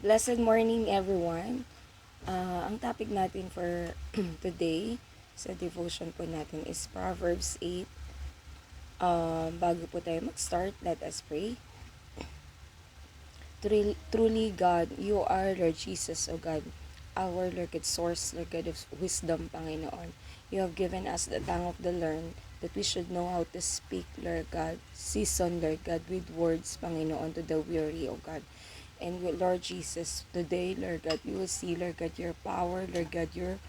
Blessed morning, everyone. Ang topic natin for today sa devotion po natin is Proverbs 8. Bago po tayo mag-start, let us pray. Truly, God, you are Lord Jesus, O God, our Lord God, source, Lord God of wisdom, Panginoon. You have given us the tongue of the learned, that we should know how to speak, Lord God, season, Lord God, with words, Panginoon, to the weary, O God. And with Lord Jesus, today, Lord God, we will see, Lord God, your power, Lord God, your,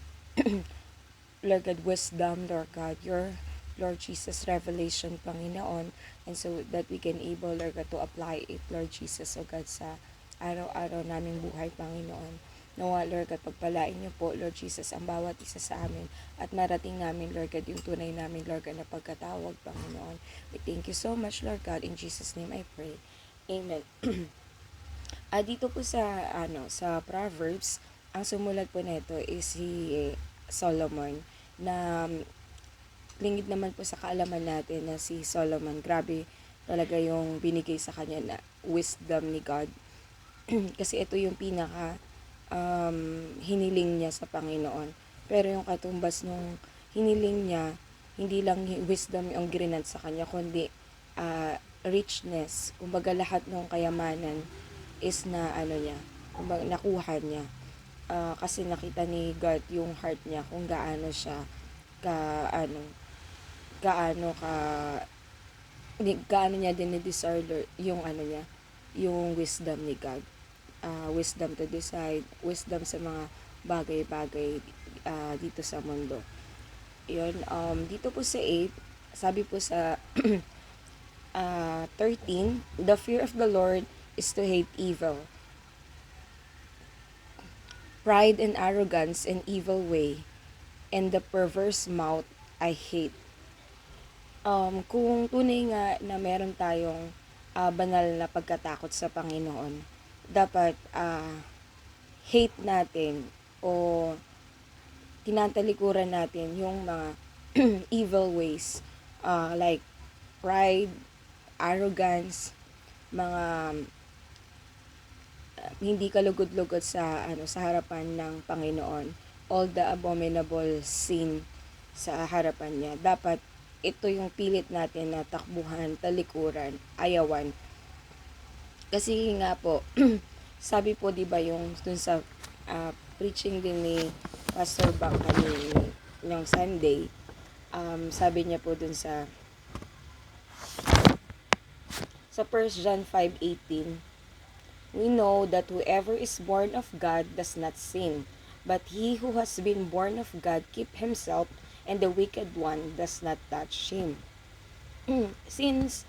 Lord God, wisdom, Lord God, your, Lord Jesus, revelation, Panginoon, and so that we can able, Lord God, to apply it, Lord Jesus, O God, sa araw-araw naming buhay, Panginoon. Nawa, Lord God, pagpalain niyo po, Lord Jesus, ang bawat isa sa amin at marating namin, Lord God, yung tunay namin, Lord God, na pagkatawag, Panginoon. We thank you so much, Lord God. In Jesus' name I pray. Amen. Dito po sa Proverbs, ang sumulat po nito is si Solomon na lingid naman po sa kaalaman natin na si Solomon, grabe talaga yung binigay sa kanya na wisdom ni God. Kasi ito yung pinaka hiniling niya sa Panginoon. Pero yung katumbas nung hiniling niya, hindi lang wisdom yung grinant sa kanya, kundi richness. Kumbaga lahat ng kayamanan is na niya, kumbaga nakuha niya. Kasi nakita ni God yung heart niya kung gaano siya gaano ka gaano niya din desire yung niya, yung wisdom ni God. Wisdom to decide, wisdom sa mga bagay-bagay dito sa mundo. Yun, dito po sa 8, sabi po sa 13, the fear of the Lord is to hate evil. Pride and arrogance and evil way, and the perverse mouth I hate. Kung tunay nga na meron tayong banal na pagkatakot sa Panginoon, dapat hate natin o tinatalikuran natin yung mga evil ways, like pride, arrogance, mga hindi kalugod-lugod sa sa harapan ng Panginoon, all the abominable sin sa harapan niya. Dapat ito yung pilit natin na takbuhan, talikuran, ayawan. Kasi nga po, sabi po 'di ba yung dun sa preaching din ni Pastor Bang yung Sunday, sabi niya po dun sa 1 John 5:18, we know that whoever is born of God does not sin, but he who has been born of God keep himself, and the wicked one does not touch him. Since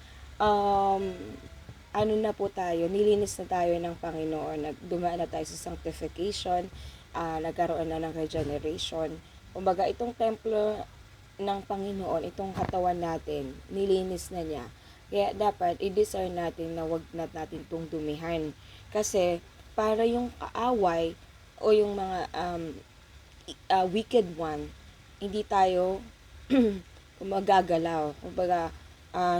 na po tayo, nilinis na tayo ng Panginoon, dumaan na tayo sa sanctification, nagkaroon na ng regeneration. Kumbaga, itong templo ng Panginoon, itong katawan natin, nilinis na niya. Kaya dapat i-desire natin na wag natin itong dumihan. Kasi para yung kaaway o yung mga wicked one, hindi tayo magagalaw. Kumbaga,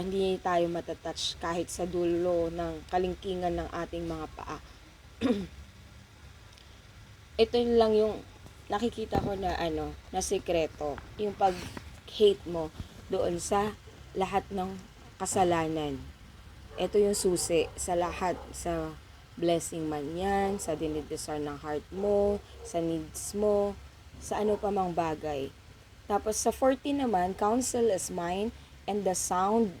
hindi tayo matatouch kahit sa dulo ng kalingkingan ng ating mga paa. Ito lang yung nakikita ko na na sekreto, yung pag-hate mo doon sa lahat ng kasalanan. Ito yung susi sa lahat, sa blessing man yan, sa dinidesire ng heart mo, sa needs mo, sa ano pa mang bagay. Tapos sa 14 naman, counsel is mine and the sound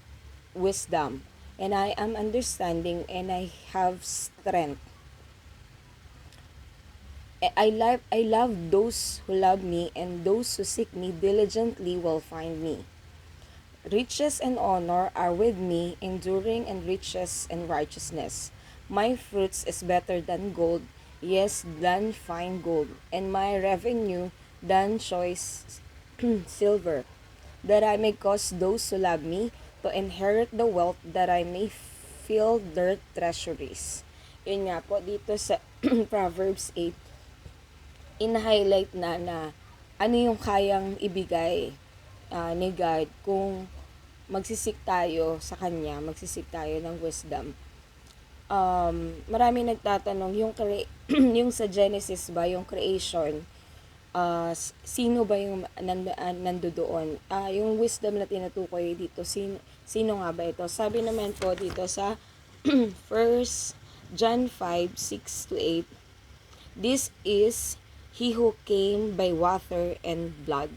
wisdom, and I am understanding and I have strength. I love those who love me, and those who seek me diligently will find me. Riches and honor are with me, enduring and riches and righteousness. My fruits is better than gold, yes, than fine gold, and my revenue than choice silver, that I may cause those who love me to inherit the wealth, that I may fill their treasuries. Yun nga po, dito sa Proverbs 8, in-highlight na ano yung kayang ibigay ni God kung magsisik tayo sa Kanya, magsisik tayo ng wisdom. marami nagtatanong, yung yung sa Genesis ba, yung creation, sino ba yung nandoon? Yung wisdom na tinutukoy dito, sino nga ba ito? Sabi naman po dito sa First John 5:6-8, this is he who came by water and blood,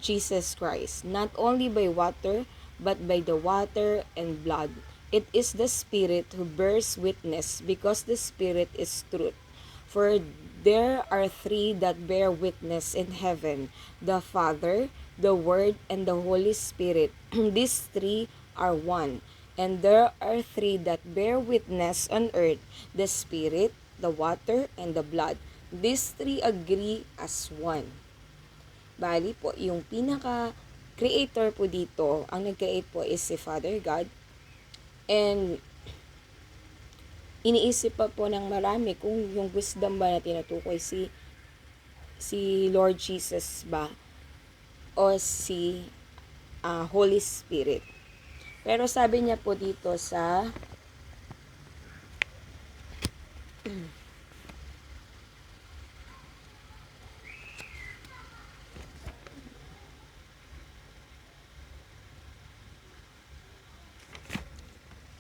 Jesus Christ, not only by water, but by the water and blood. It is the Spirit who bears witness, because the Spirit is truth. For there are three that bear witness in heaven, the Father, the Word, and the Holy Spirit. These three are one. And there are three that bear witness on earth, the Spirit, the water, and the blood. These three agree as one. Bali po, yung pinaka-creator po dito, ang nag-create po is si Father God. And iniisip pa po ng marami kung yung wisdom ba na tinutukoy si Lord Jesus ba o si Holy Spirit. Pero sabi niya po dito sa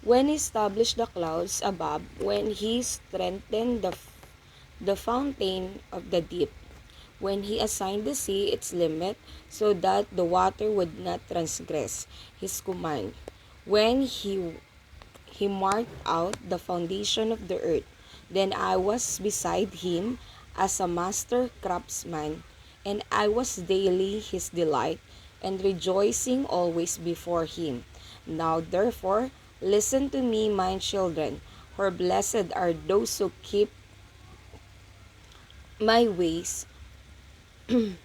when he established the clouds above, when he strengthened the fountain of the deep, when he assigned the sea its limit, so that the water would not transgress his command, when he marked out the foundation of the earth, then I was beside him as a master craftsman, and I was daily his delight, and rejoicing always before him. Now therefore, listen to me, my children, for blessed are those who keep my ways, the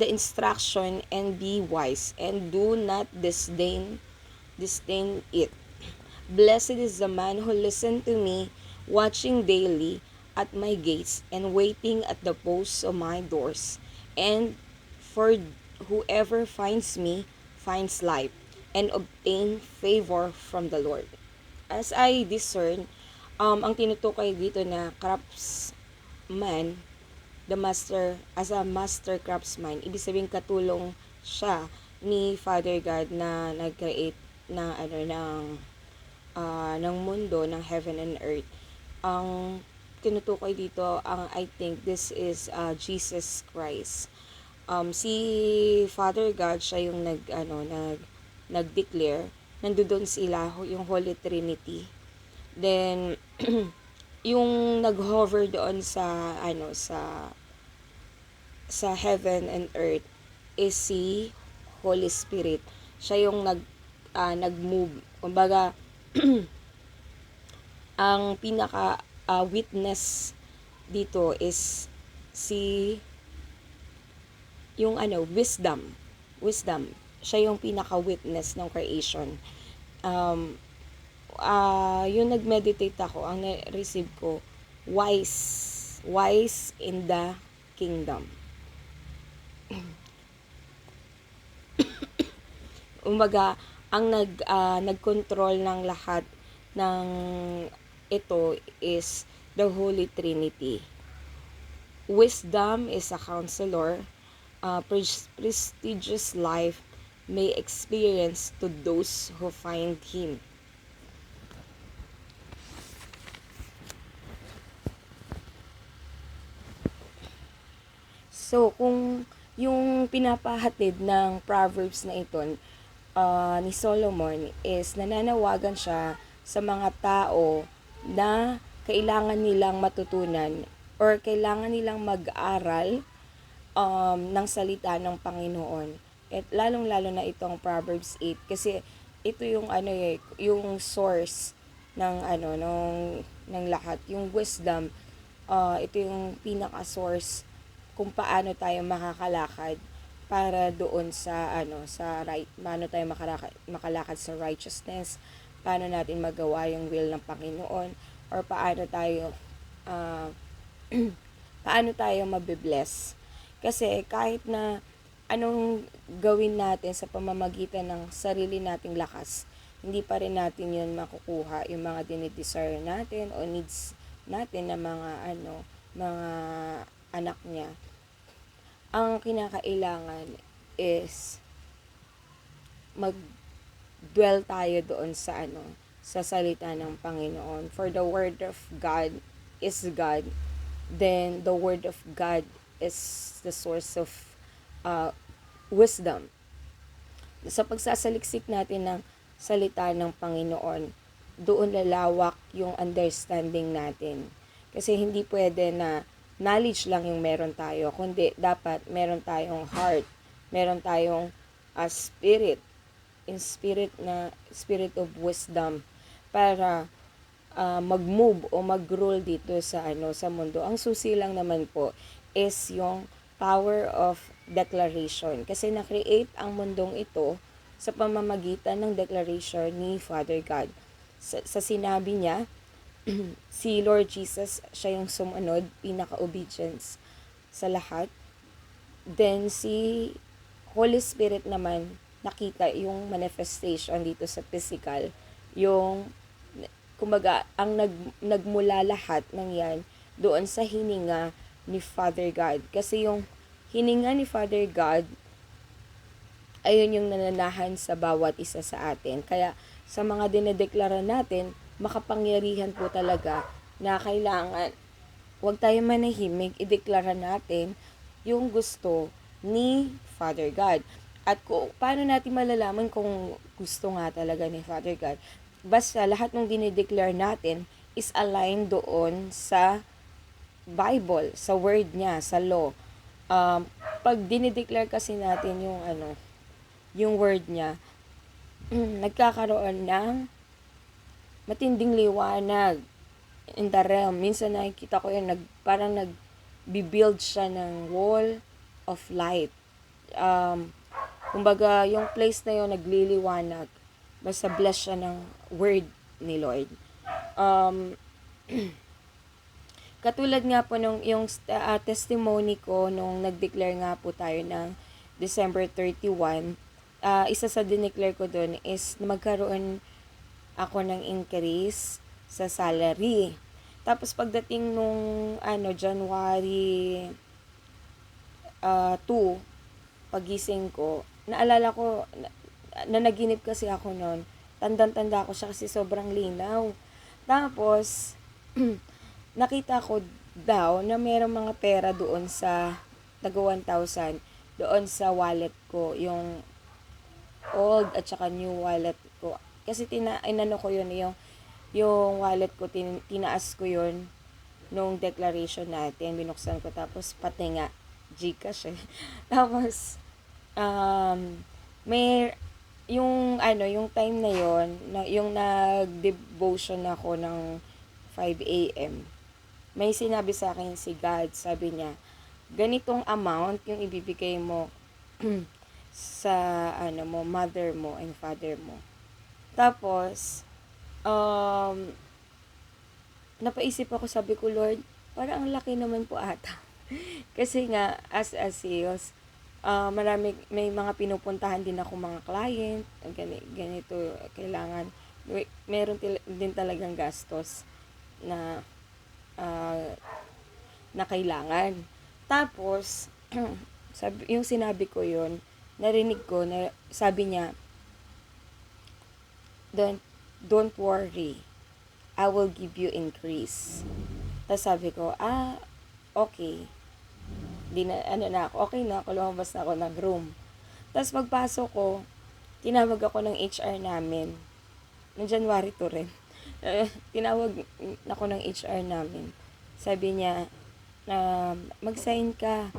instruction, and be wise, and do not disdain it. Blessed is the man who listens to me, watching daily at my gates, and waiting at the posts of my doors. And for whoever finds me finds life, and obtain favor from the Lord. As I discern, ang tinutukoy dito na craftsman, as a master craftsman, ibig sabihin katulong siya ni Father God na nag-create ng mundo, ng heaven and earth. Ang tinutukoy dito, I think this is Jesus Christ. Si Father God, siya yung nag-declare, nandoon sila, yung Holy Trinity. Then, yung nag-hover doon sa heaven and earth is si Holy Spirit. Siya yung nag-move. Kumbaga, ang pinaka witness dito is yung wisdom. Siya yung pinaka witness ng creation. Yung nag-meditate ako, ang na-receive ko, wise in the kingdom. Umaga, ang nag-control ng lahat ng ito is the Holy Trinity. Wisdom is a counselor. Prestigious life may experience to those who find him. So, kung yung pinapahatid ng Proverbs na ito ni Solomon is nananawagan siya sa mga tao na kailangan nilang matutunan or kailangan nilang mag-aral ng salita ng Panginoon. At lalong-lalo na itong Proverbs 8 kasi ito yung yung source ng ng lahat, yung wisdom. Ito yung pinaka-source kung paano tayo makakalakad para doon paano tayo makalakad sa righteousness, paano natin magawa yung will ng Panginoon, or paano tayo paano tayo mabibless. Kasi kahit na anong gawin natin sa pamamagitan ng sarili nating lakas, hindi pa rin natin yun makukuha, yung mga dinidesire natin o needs natin na mga anak niya. Ang kinakailangan is mag-dwell tayo doon sa salita ng Panginoon. For the word of God is God, then the word of God is the source of wisdom. Sa pagsasaliksik natin ng salita ng Panginoon, doon lalawak yung understanding natin. Kasi hindi pwede na knowledge lang yung meron tayo, kundi dapat meron tayong heart, meron tayong spirit, in spirit of wisdom para mag-move o mag-rule dito sa mundo. Ang susi lang naman po is yung power of declaration. Kasi na-create ang mundong ito sa pamamagitan ng declaration ni Father God. Sa sinabi niya, si Lord Jesus, siya yung sumunod, pinaka-obedience sa lahat. Then si Holy Spirit naman, nakita yung manifestation dito sa physical, yung kumbaga ang nagmula lahat ng yan doon sa hininga ni Father God. Kasi yung hininga ni Father God, ayun yung nananahan sa bawat isa sa atin. Kaya sa mga dinedeklara natin, makapangyarihan po talaga na kailangan huwag tayo manahimik, ideklara natin yung gusto ni Father God. At paano natin malalaman kung gusto nga talaga ni Father God? Basta lahat ng dinideclare natin is aligned doon sa Bible, sa word niya, sa law. Pag dinideclare kasi natin yung word niya, nagkakaroon ng matinding liwanag in the realm. Minsan nakikita ko yun, parang nag-build siya ng wall of light. Kumbaga, yung place na yun nagliliwanag. Basta bless siya ng word ni Lord. Katulad nga po nung yung testimony ko nung nag-declare nga po tayo ng December 31, isa sa dineclare ko doon is magkaroon ako ng increase sa salary. Tapos pagdating nung January 2, pagising ko, naalala ko na naginip kasi ako noon. Tandang-tanda ko siya kasi sobrang linaw. Tapos nakita ko daw na mayroong mga pera doon sa taga 1,000 doon sa wallet ko, yung old at saka new wallet ko. Kasi inano ko yun, yung wallet ko, tinaas ko yun nung declaration natin, binuksan ko, tapos pati nga Gcash eh. Tapos may yung time na yon, yung nag-devotion ako ng 5 a.m. May sinabi sa akin si God, sabi niya, ganitong amount yung ibibigay mo sa mother mo and father mo. Tapos napaisip ako, sabi ko, Lord, parang ang laki naman po ata. Kasi nga as a sales, may mga pinupuntahan din ako mga client, ganito kailangan, meron din talagang gastos na kailangan. Tapos yung sinabi ko yun, narinig ko na sabi niya, don't worry, I will give you increase. Tapos sabi ko, okay. Okay na ako, lumabas na ako ng room. Tapos pagpasok ko, tinawag ako ng HR namin. Noong January 2 rin. Tinawag ako ng HR namin. Sabi niya, mag-sign ka.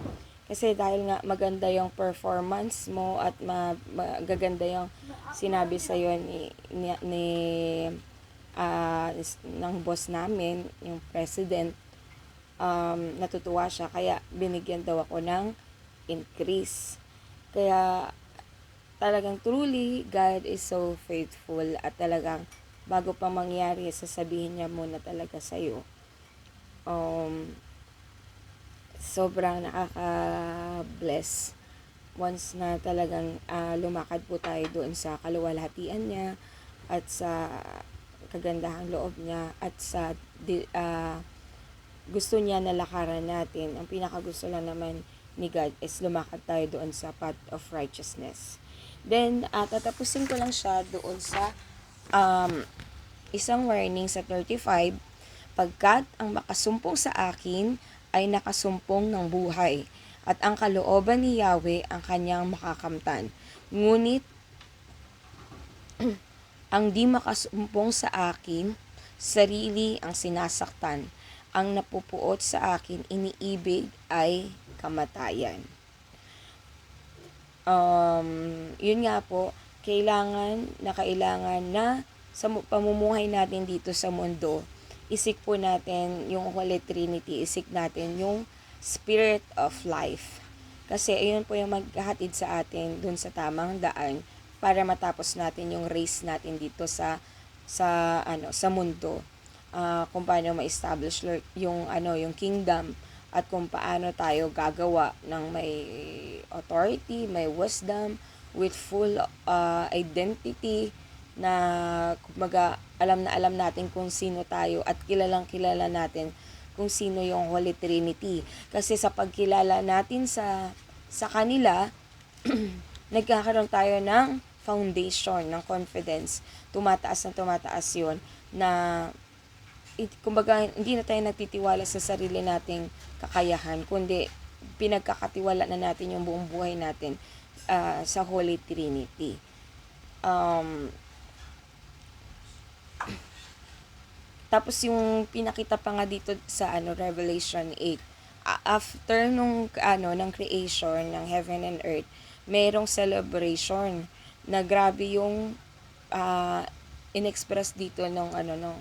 Kasi dahil nga maganda yung performance mo at magaganda yung sinabi sa'yo ng boss namin, yung president, natutuwa siya, kaya binigyan daw ako ng increase. Kaya talagang truly God is so faithful, at talagang bago pa mangyari, sasabihin niya muna talaga sa'yo. Sobrang nakaka-bless once na talagang lumakad po tayo doon sa kaluwalhatian niya, at sa kagandahang loob niya at sa gusto niya na lakaran natin. Ang pinakagusto lang naman ni God is lumakad tayo doon sa path of righteousness. Then, tatapusin ko lang siya doon sa isang warning sa 35, pagkat ang makasumpong sa akin ay nakasumpong ng buhay, at ang kalooban ni Yahweh ang kanyang makakamtan. Ngunit, ang di makasumpong sa akin, sarili ang sinasaktan. Ang napupuot sa akin, iniibig ay kamatayan. Yun nga po, kailangan na sa pamumuhay natin dito sa mundo, isik po natin yung Holy Trinity, isik natin yung Spirit of Life. Kasi ayun po yung maghahatid sa atin dun sa tamang daan para matapos natin yung race natin dito sa mundo. Kung paano ma-establish yung kingdom, at kung paano tayo gagawa ng may authority, may wisdom, with full identity, na kumbaga alam natin kung sino tayo, at kilala natin kung sino yung Holy Trinity. Kasi sa pagkilala natin sa kanila, nagkakaroon tayo ng foundation, ng confidence. Tumataas yun, na kumbaga hindi na tayo nagtitiwala sa sarili nating kakayahan, kundi pinagkakatiwala na natin yung buong buhay natin sa Holy Trinity. Tapos yung pinakita pa nga dito sa Revelation 8, after ng creation ng heaven and earth, mayroong celebration na grabe yung inexpress dito ng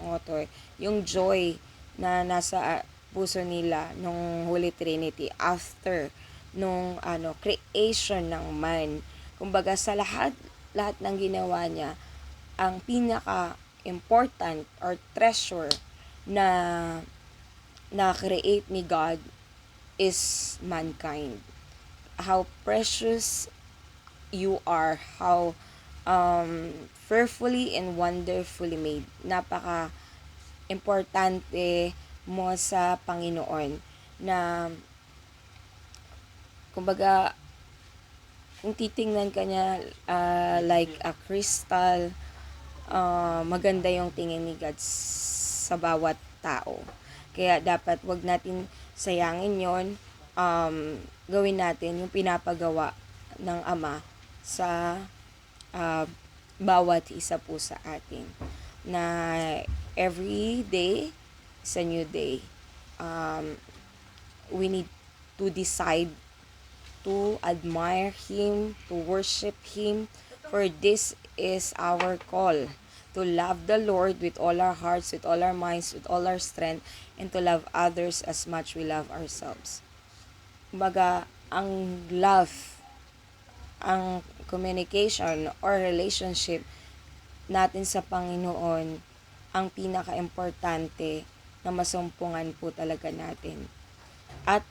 author, yung joy na nasa puso nila nung Holy Trinity after nung creation ng man. Kumbaga sa lahat ng ginawa niya, ang pinaka important or treasure na create ni God is mankind. How precious you are, how fearfully and wonderfully made. Napaka importante mo sa Panginoon, na kumbaga kung titingnan ka niya like a crystal, maganda yung tingin ni God sa bawat tao. Kaya dapat wag natin sayangin yon, gawin natin yung pinapagawa ng Ama sa bawat isa po sa atin, na every day is a new day. We need to decide to admire Him, to worship Him, for this is our call, to love the Lord with all our hearts, with all our minds, with all our strength, and to love others as much we love ourselves. Kumbaga, ang love, ang communication or relationship natin sa Panginoon, ang pinaka-importante na masumpungan po talaga natin. At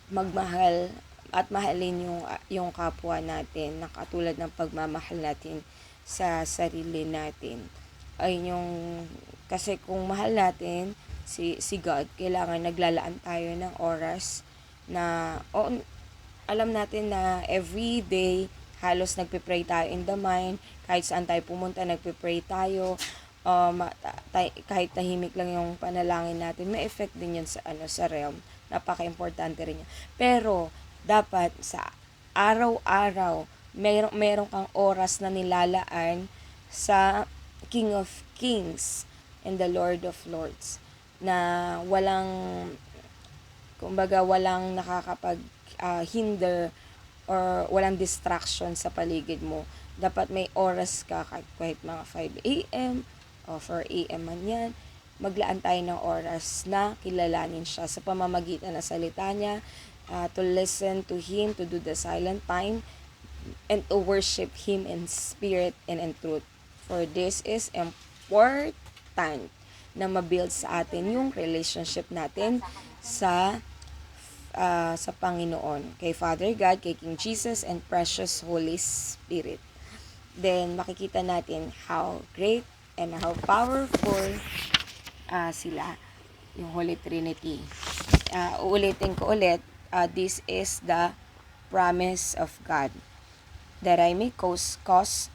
magmahal at mahalin yung kapwa natin, na katulad ng pagmamahal natin sa sarili natin. Kasi kung mahal natin si God, kailangan naglalaan tayo ng oras na alam natin na every day halos nagpe-pray tayo in the mind, kahit saan tayo pumunta nagpe-pray tayo, kahit tahimik lang yung panalangin natin, may effect din yun sa realm. Napaka-importante rin yan. Pero dapat sa araw-araw meron kang oras na nilalaan sa King of Kings and the Lord of Lords, na walang nakakapag hinder or walang distraction sa paligid mo. Dapat may oras ka, kahit mga 5 a.m. o 4 a.m. man yan, maglaan tayo ng oras na kilalanin siya sa pamamagitan ng salita niya, to listen to Him, to do the silent time, and to worship Him in spirit and in truth. For this is important na mabuild sa atin yung relationship natin sa Panginoon, kay Father God, kay King Jesus, and precious Holy Spirit. Then makikita natin how great and how powerful sila, yung Holy Trinity. Uulitin ko ulit, this is the promise of God, that I may cause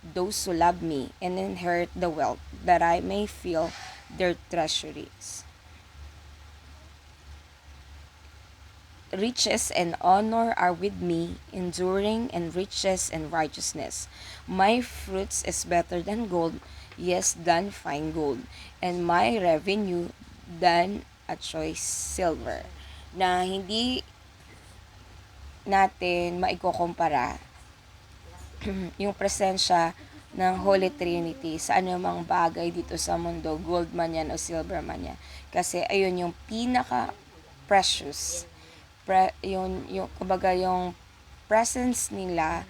those who love me and inherit the wealth, that I may fill their treasuries. Riches and honor are with me, enduring and riches and righteousness. My fruits is better than gold, yes, than fine gold, and my revenue than a choice silver. Na hindi natin maikukumpara yung presensya ng Holy Trinity sa anumang bagay dito sa mundo, gold man yan o silver man yan. Kasi ayun yung pinaka precious, kumbaga yung presence nila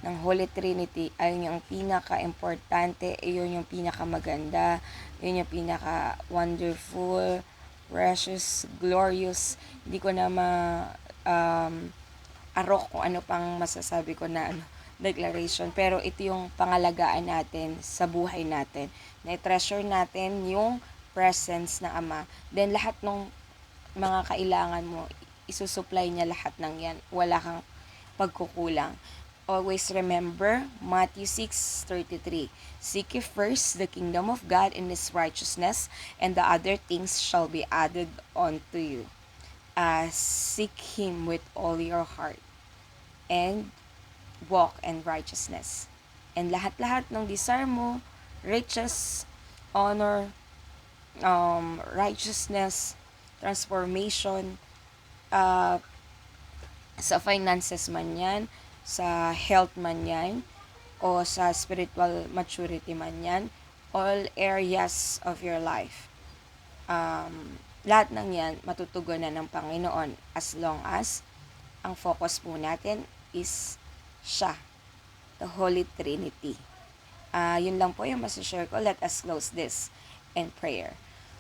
ng Holy Trinity ay yung pinaka-importante, yun yung pinaka-maganda, yun yung pinaka-wonderful, precious, glorious. Hindi ko na arok kung ano pang masasabi ko na declaration. Pero ito yung pangalagaan natin sa buhay natin. Na-treasure natin yung presence ng Ama. Then lahat ng mga kailangan mo, isusupply niya lahat ng yan. Wala kang pagkukulang. Always remember Matthew 6:33. Seek ye first the kingdom of God and His righteousness, and the other things shall be added unto you. Seek Him with all your heart and walk in righteousness. And lahat-lahat ng desire mo, riches, honor, righteousness, transformation, sa finances man yan, sa health man yan, o sa spiritual maturity man yan, all areas of your life. Lahat ng yan matutugunan ng Panginoon as long as ang focus po natin is siya, the Holy Trinity. Yun lang po yung masashare ko. Let us close this in prayer.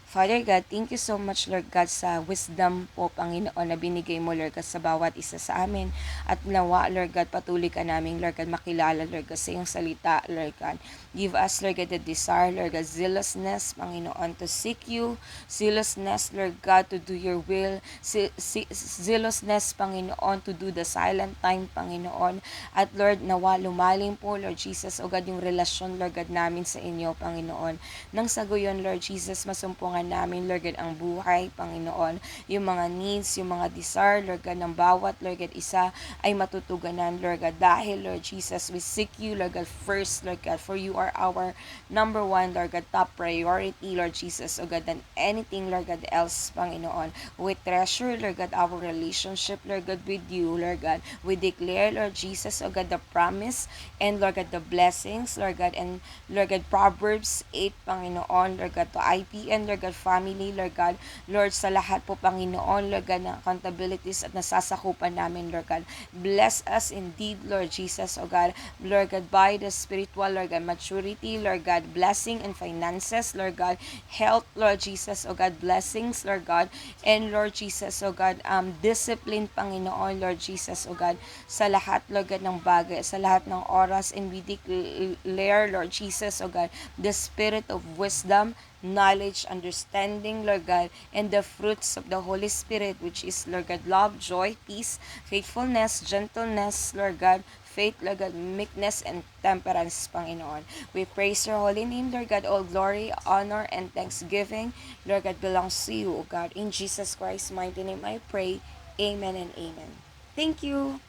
Father God, thank you so much, Lord God, sa wisdom po, Panginoon, na binigay mo, Lord God, sa bawat isa sa amin. At nawa, Lord God, patuloy ka namin, Lord God, makilala, Lord God, sa iyong salita, Lord God. Give us, Lord God, the desire, Lord God, zealousness, Panginoon, to seek you. Zealousness, Lord God, to do your will. Zealousness, Panginoon, to do the silent time, Panginoon. At Lord, nawa, lumalim po, Lord Jesus, o God, yung relasyon, Lord God, namin sa inyo, Panginoon. Nang sa gayon, Lord Jesus, masumpungan namin, Lord God, ang buhay, Panginoon. Yung mga needs, yung mga desire, Lord God, ng bawat, Lord God, isa ay matutuganan, Lord God. Dahil, Lord Jesus, we seek you, Lord God, first, Lord God, for you are our number one, Lord God, top priority, Lord Jesus, O God, than anything, Lord God, else, Panginoon. We treasure, Lord God, our relationship, Lord God, with you, Lord God. We declare, Lord Jesus, O God, the promise, and Lord God, the blessings, Lord God, and Lord God, Proverbs 8, Panginoon, Lord God, to IPN, Lord God, family, Lord God, Lord, sa lahat po, Panginoon, Lord God, ng accountabilities at nasasakupan namin, Lord God. Bless us indeed, Lord Jesus, O God, Lord God, by the spiritual, Lord God, maturity, Lord God, blessing and finances, Lord God, health, Lord Jesus, O God, blessings, Lord God, and Lord Jesus, O God, discipline, Panginoon, Lord Jesus, O God, sa lahat, Lord God, ng bagay, sa lahat ng oras, and we declare, Lord Jesus, O God, the spirit of wisdom, knowledge, understanding, Lord God, and the fruits of the Holy Spirit, which is, Lord God, love, joy, peace, faithfulness, gentleness, Lord God, faith, Lord God, meekness, and temperance, Panginoon. We praise your holy name, Lord God. All glory, honor, and thanksgiving, Lord God, belongs to you, O God. In Jesus Christ's mighty name I pray. Amen and amen. Thank you.